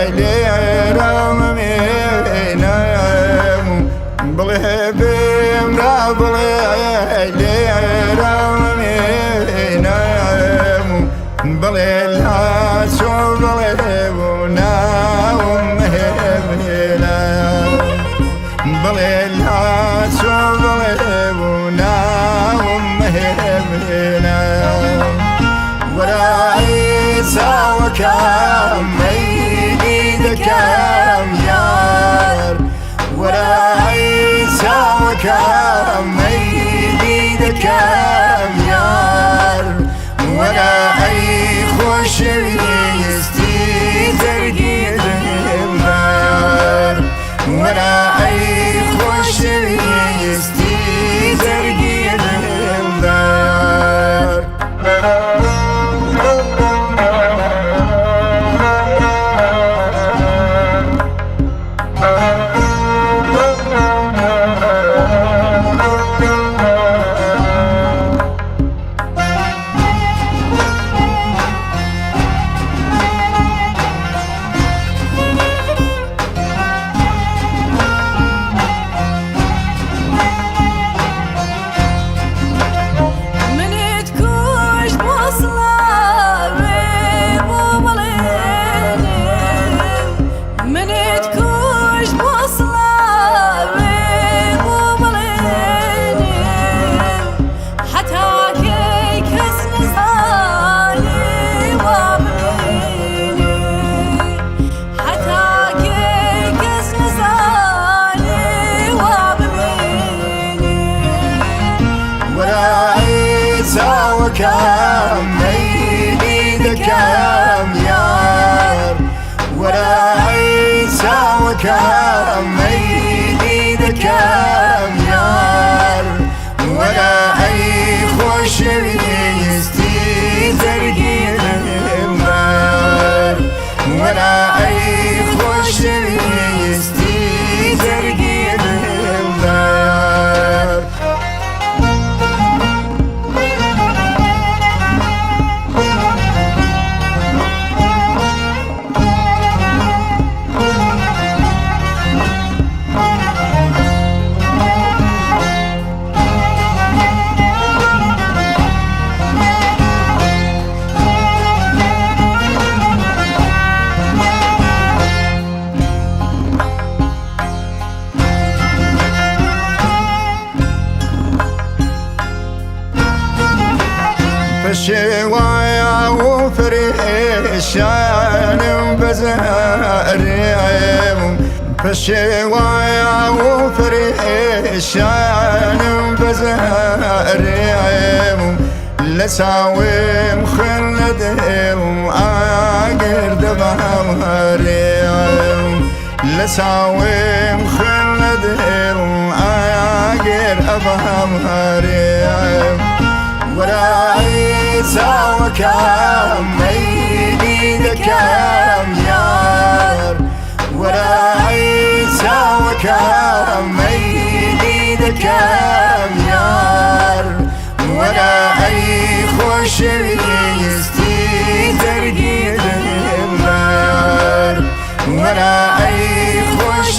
ليرم مينام بله بمرا بله ليرم مينام بله لا شو بله وناوم مهمنا بله لا شو بله وناوم مهمنا ورأيت وكم ميدي كم يار ورأيت وكم ميدي كم يار ولا أي خوش يستي ترقيد النار ولا أي خوش يستي ترقيد النار وكم ميدي كم يار ورأيت وكم ميدي كم يار ولا أي خوش يستي ترقيد النار ولا أي خوش يستي ترقيد النار الشوايا وفريشان بزهريم الشوايا وفريشان بزهريم لساويم خلدهم آقر دبهريم لساويم خلدهم آقر أبهريم ورأيت وكم ميدي كم يار ورأيت وكم ميدي كم يار ولا أي خوش يستي ترقيد النار ولا أي خوش